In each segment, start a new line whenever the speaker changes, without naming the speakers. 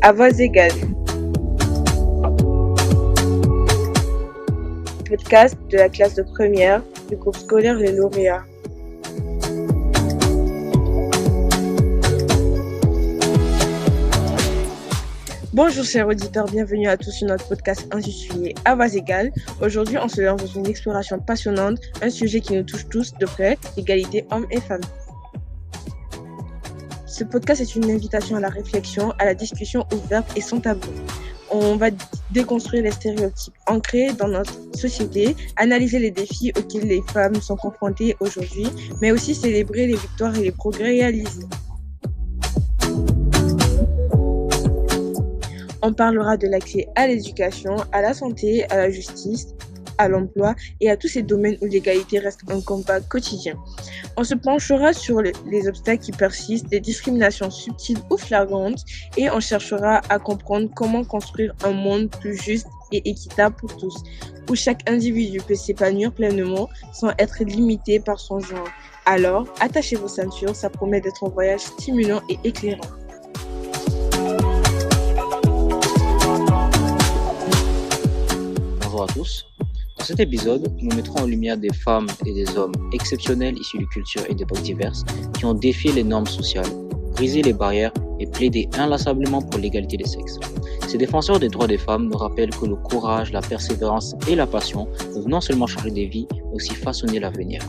À voix égale, podcast de la classe de première du groupe scolaire Les Lauréats. Bonjour chers auditeurs, bienvenue à tous sur notre podcast intitulé À voix égale. Aujourd'hui, on se lance dans une exploration passionnante, un sujet qui nous touche tous de près, l'égalité hommes et femmes. Ce podcast est une invitation à la réflexion, à la discussion ouverte et sans tabou. On va déconstruire les stéréotypes ancrés dans notre société, analyser les défis auxquels les femmes sont confrontées aujourd'hui, mais aussi célébrer les victoires et les progrès réalisés. On parlera de l'accès à l'éducation, à la santé, à la justice, à l'emploi et à tous ces domaines où l'égalité reste un combat quotidien. On se penchera sur les obstacles qui persistent, les discriminations subtiles ou flagrantes et on cherchera à comprendre comment construire un monde plus juste et équitable pour tous, où chaque individu peut s'épanouir pleinement sans être limité par son genre. Alors, attachez vos ceintures, ça promet d'être un voyage stimulant et éclairant.
Bonjour à tous. Dans cet épisode, nous mettrons en lumière des femmes et des hommes exceptionnels issus de cultures et d'époques diverses qui ont défié les normes sociales, brisé les barrières et plaidé inlassablement pour l'égalité des sexes. Ces défenseurs des droits des femmes nous rappellent que le courage, la persévérance et la passion peuvent non seulement changer des vies, mais aussi façonner l'avenir.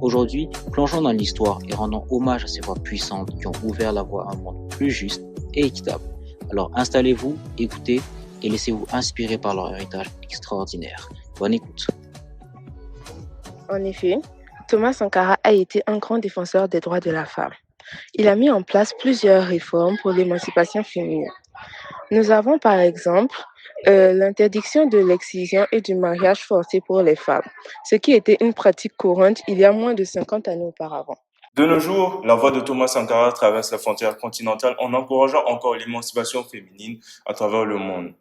Aujourd'hui, plongeons dans l'histoire et rendons hommage à ces voix puissantes qui ont ouvert la voie à un monde plus juste et équitable. Alors installez-vous, écoutez et laissez-vous inspirer par leur héritage extraordinaire. Bonne écoute.
En effet, Thomas Sankara a été un grand défenseur des droits de la femme. Il a mis en place plusieurs réformes pour l'émancipation féminine. Nous avons par exemple l'interdiction de l'excision et du mariage forcé pour les femmes, ce qui était une pratique courante il y a moins de 50 années auparavant.
De nos jours, la voix de Thomas Sankara traverse la frontière continentale en encourageant encore l'émancipation féminine à travers le monde.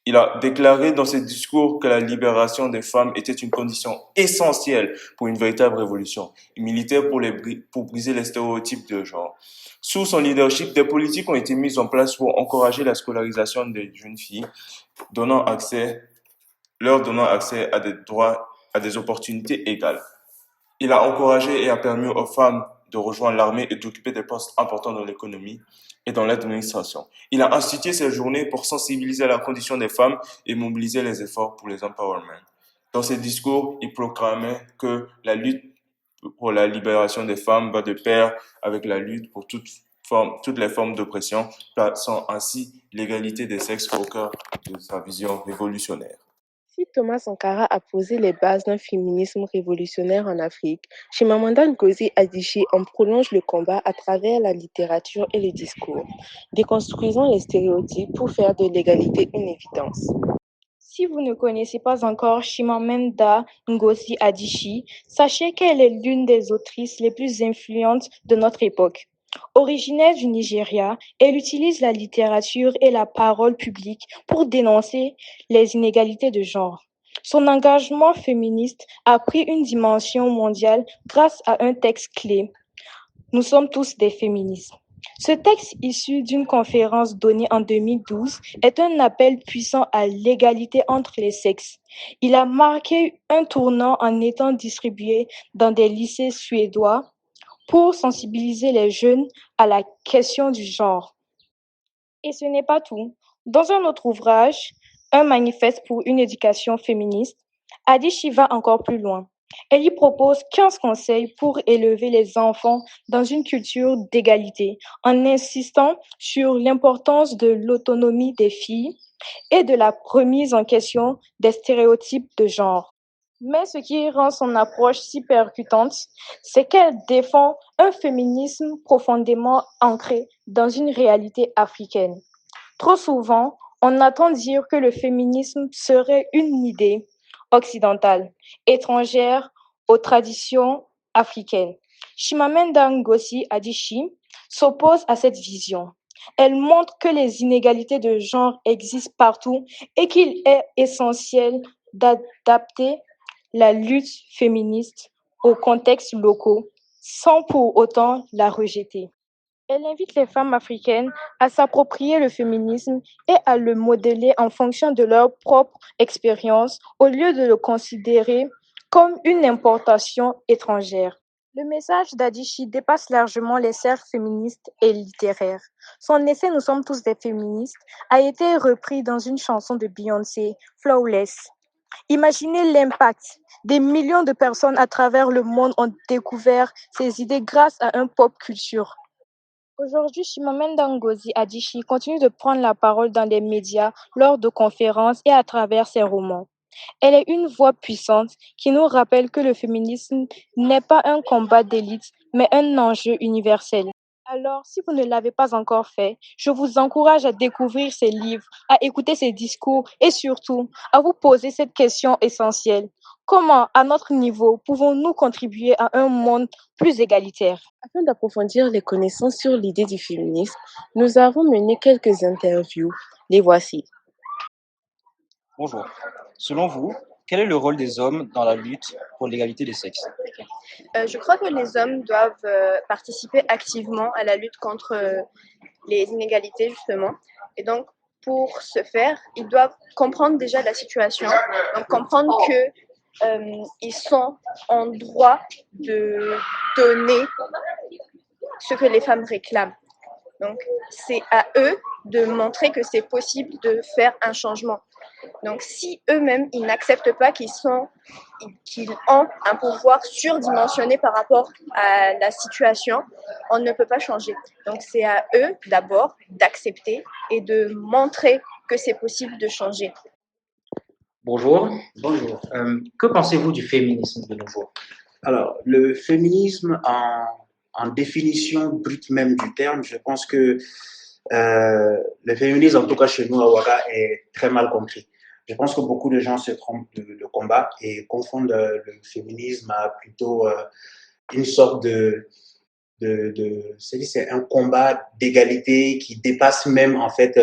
Il a déclaré dans ses discours que la libération des femmes était une condition essentielle pour une véritable révolution. Il militait pour briser les stéréotypes de genre. Sous son leadership, des politiques ont été mises en place pour encourager la scolarisation des jeunes filles, leur donnant accès à des droits, à des opportunités égales. Il a encouragé et a permis aux femmes de rejoindre l'armée et d'occuper des postes importants dans l'économie et dans l'administration. Il a institué ces journées pour sensibiliser à la condition des femmes et mobiliser les efforts pour les empowerment. Dans ses discours, il proclamait que la lutte pour la libération des femmes va de pair avec la lutte pour toutes les formes d'oppression, plaçant ainsi l'égalité des sexes au cœur de sa vision révolutionnaire.
Si Thomas Sankara a posé les bases d'un féminisme révolutionnaire en Afrique, Chimamanda Ngozi Adichie en prolonge le combat à travers la littérature et les discours, déconstruisant les stéréotypes pour faire de l'égalité une évidence.
Si vous ne connaissez pas encore Chimamanda Ngozi Adichie, sachez qu'elle est l'une des autrices les plus influentes de notre époque. Originaire du Nigeria, elle utilise la littérature et la parole publique pour dénoncer les inégalités de genre. Son engagement féministe a pris une dimension mondiale grâce à un texte clé. Nous sommes tous des féministes. Ce texte issu d'une conférence donnée en 2012 est un appel puissant à l'égalité entre les sexes. Il a marqué un tournant en étant distribué dans des lycées suédois pour sensibiliser les jeunes à la question du genre. Et ce n'est pas tout. Dans un autre ouvrage, Un manifeste pour une éducation féministe, Adichie va encore plus loin. Elle y propose 15 conseils pour élever les enfants dans une culture d'égalité, en insistant sur l'importance de l'autonomie des filles et de la remise en question des stéréotypes de genre. Mais ce qui rend son approche si percutante, c'est qu'elle défend un féminisme profondément ancré dans une réalité africaine. Trop souvent, on entend dire que le féminisme serait une idée occidentale, étrangère aux traditions africaines. Chimamanda Ngozi Adichie s'oppose à cette vision. Elle montre que les inégalités de genre existent partout et qu'il est essentiel d'adapter la lutte féministe aux contextes locaux sans pour autant la rejeter. Elle invite les femmes africaines à s'approprier le féminisme et à le modeler en fonction de leur propre expérience au lieu de le considérer comme une importation étrangère. Le message d'Adichie dépasse largement les cercles féministes et littéraires. Son essai Nous sommes tous des féministes a été repris dans une chanson de Beyoncé, Flawless. Imaginez l'impact. Des millions de personnes à travers le monde ont découvert ces idées grâce à un pop culture. Aujourd'hui, Chimamanda Ngozi Adichie continue de prendre la parole dans les médias, lors de conférences et à travers ses romans. Elle est une voix puissante qui nous rappelle que le féminisme n'est pas un combat d'élite, mais un enjeu universel. Alors, si vous ne l'avez pas encore fait, je vous encourage à découvrir ses livres, à écouter ses discours et surtout à vous poser cette question essentielle. Comment, à notre niveau, pouvons-nous contribuer à un monde plus égalitaire?
Afin d'approfondir les connaissances sur l'idée du féminisme, nous avons mené quelques interviews. Les voici.
Bonjour. Selon vous, quel est le rôle des hommes dans la lutte pour l'égalité des sexes?
Je crois que les hommes doivent participer activement à la lutte contre les inégalités, justement. Et donc, pour ce faire, ils doivent comprendre déjà la situation, donc comprendre qu'ils sont en droit de donner ce que les femmes réclament. Donc, c'est à eux de montrer que c'est possible de faire un changement. Donc, si eux-mêmes, ils n'acceptent pas qu'ils ont un pouvoir surdimensionné par rapport à la situation, on ne peut pas changer. Donc, c'est à eux d'abord d'accepter et de montrer que c'est possible de changer.
Bonjour. Bonjour. Que pensez-vous du féminisme de nos jours?
Alors, le féminisme, en définition brute même du terme, je pense que le féminisme, en tout cas chez nous à Ouaga, est très mal compris. Je pense que beaucoup de gens se trompent de combat et confondent le féminisme à plutôt une sorte c'est un combat d'égalité qui dépasse même en fait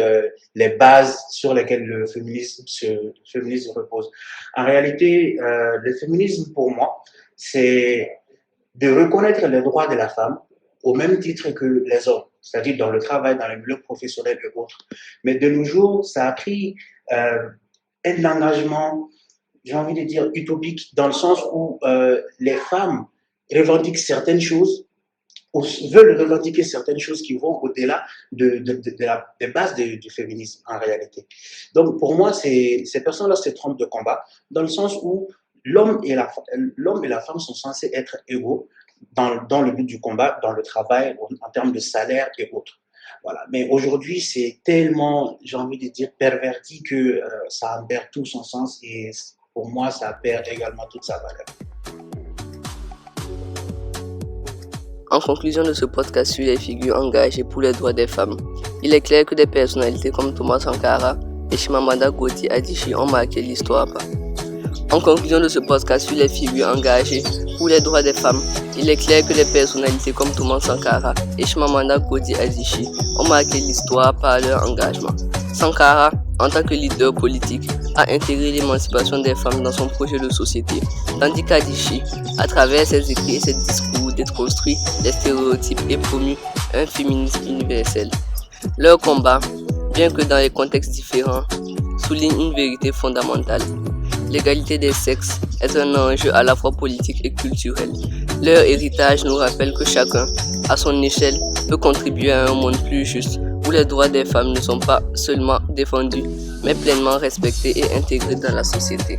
les bases sur lesquelles le féminisme repose. En réalité, le féminisme pour moi, c'est de reconnaître les droits de la femme au même titre que les hommes, c'est-à-dire dans le travail, dans les milieux professionnels et autres. Mais de nos jours, ça a pris un engagement, j'ai envie de dire, utopique, dans le sens où les femmes revendiquent certaines choses, ou veulent revendiquer certaines choses qui vont au-delà des bases du féminisme en réalité. Donc pour moi, ces personnes-là se trompent de combat, dans le sens où l'homme et la femme sont censés être égaux dans le but du combat, dans le travail, en termes de salaire et autres. Voilà. Mais aujourd'hui, c'est tellement, j'ai envie de dire, perverti que ça en perd tout son sens et pour moi, ça perd également toute sa valeur.
En conclusion de ce podcast sur les figures engagées pour les droits des femmes, il est clair que des personnalités comme Thomas Sankara et Chimamanda Ngozi Adichie ont marqué l'histoire. En conclusion de ce podcast sur les figures engagées pour les droits des femmes, il est clair que des personnalités comme Thomas Sankara et Chimamanda Ngozi Adichie ont marqué l'histoire par leur engagement. Sankara, en tant que leader politique, a intégré l'émancipation des femmes dans son projet de société, tandis qu'Adichie, à travers ses écrits et ses discours, déconstruit les stéréotypes et promu un féminisme universel. Leur combat, bien que dans des contextes différents, souligne une vérité fondamentale. L'égalité des sexes est un enjeu à la fois politique et culturel. Leur héritage nous rappelle que chacun, à son échelle, peut contribuer à un monde plus juste où les droits des femmes ne sont pas seulement défendus, mais pleinement respectés et intégrés dans la société.